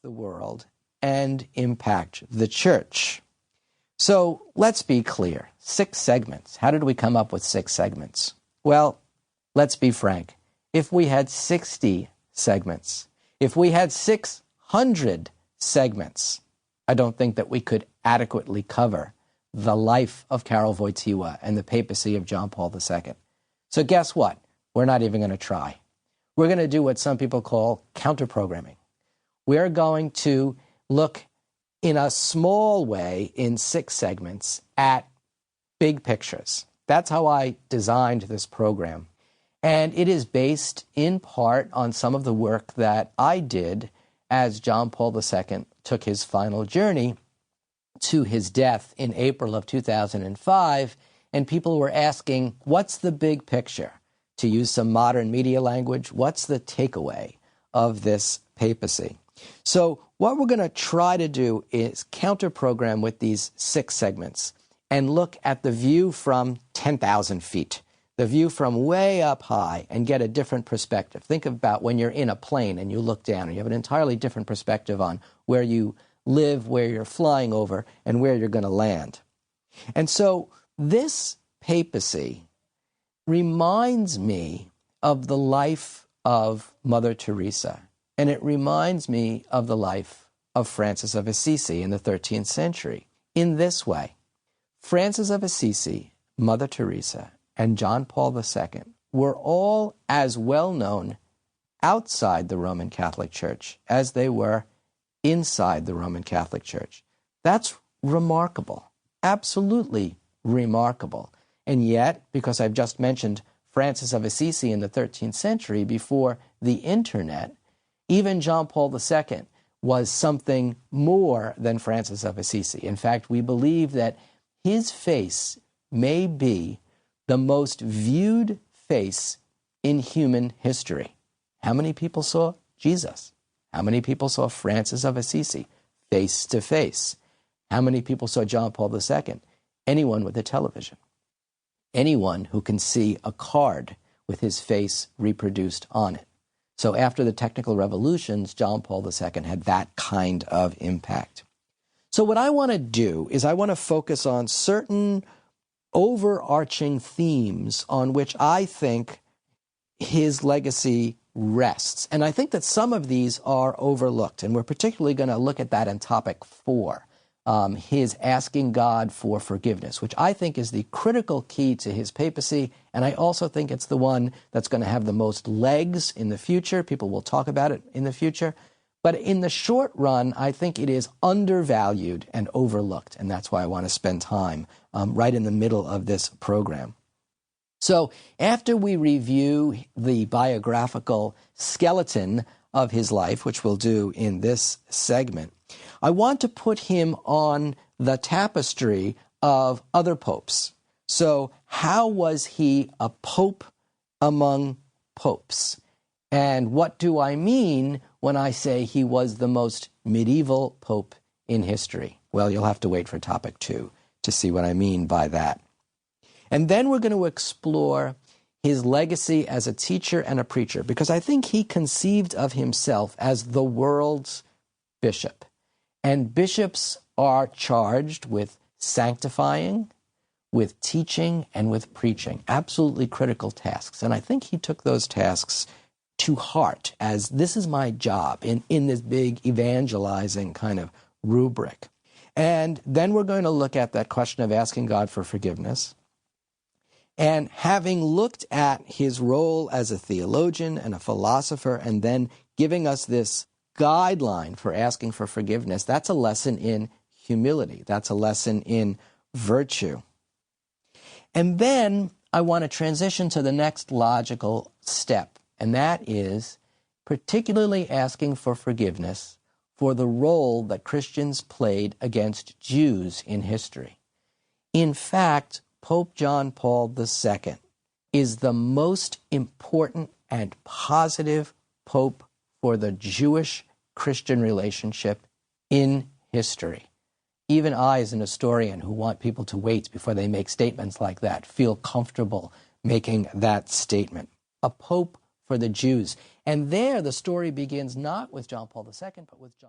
the world and impact the church. So let's be clear. 6 segments. How did we come up with 6 segments? Well, let's be frank. If we had 60 segments, if we had 600 segments, I don't think that we could adequately cover the life of Karol Wojtyła and the papacy of John Paul II. So guess what? We're not even going to try. We're going to do what some people call counter-programming. We're going to look in a small way in 6 segments at big pictures. That's how I designed this program. And it is based in part on some of the work that I did as John Paul II took his final journey to his death in April of 2005. And people were asking, what's the big picture? To use some modern media language, what's the takeaway of this papacy? So what we're going to try to do is counter-program with these 6 segments and look at the view from 10,000 feet, the view from way up high, and get a different perspective. Think about when you're in a plane and you look down and you have an entirely different perspective on where you live, where you're flying over, and where you're going to land. And so this papacy reminds me of the life of Mother Teresa, and it reminds me of the life of Francis of Assisi in the 13th century in this way. Francis of Assisi, Mother Teresa, and John Paul II were all as well known outside the Roman Catholic Church as they were inside the Roman Catholic Church. That's remarkable, absolutely remarkable. And yet, because I've just mentioned Francis of Assisi in the 13th century before the internet, even John Paul II was something more than Francis of Assisi. In fact, we believe that his face may be the most viewed face in human history. How many people saw Jesus? How many people saw Francis of Assisi face to face? How many people saw John Paul II? Anyone with a television. Anyone who can see a card with his face reproduced on it. So after the technical revolutions, John Paul II had that kind of impact. So what I want to do is I want to focus on certain overarching themes on which I think his legacy rests. And I think that some of these are overlooked, and we're particularly going to look at that in topic 4. His asking God for forgiveness, which I think is the critical key to his papacy, and I also think it's the one that's going to have the most legs in the future. People will talk about it in the future. But in the short run, I think it is undervalued and overlooked, and that's why I want to spend time right in the middle of this program. So after we review the biographical skeleton of his life, which we'll do in this segment, I want to put him on the tapestry of other popes. So how was he a pope among popes? And what do I mean when I say he was the most medieval pope in history? Well, you'll have to wait for topic 2 to see what I mean by that. And then we're going to explore his legacy as a teacher and a preacher, because I think he conceived of himself as the world's bishop. And bishops are charged with sanctifying, with teaching, and with preaching. Absolutely critical tasks. And I think he took those tasks to heart as this is my job in this big evangelizing kind of rubric. And then we're going to look at that question of asking God for forgiveness. And having looked at his role as a theologian and a philosopher, and then giving us this guideline for asking for forgiveness, that's a lesson in humility. That's a lesson in virtue. And then I want to transition to the next logical step, and that is particularly asking for forgiveness for the role that Christians played against Jews in history. In fact, Pope John Paul II is the most important and positive pope for the Jewish-Christian relationship in history. Even I, as an historian who want people to wait before they make statements like that, feel comfortable making that statement. A pope for the Jews. And there the story begins not with John Paul II, but with John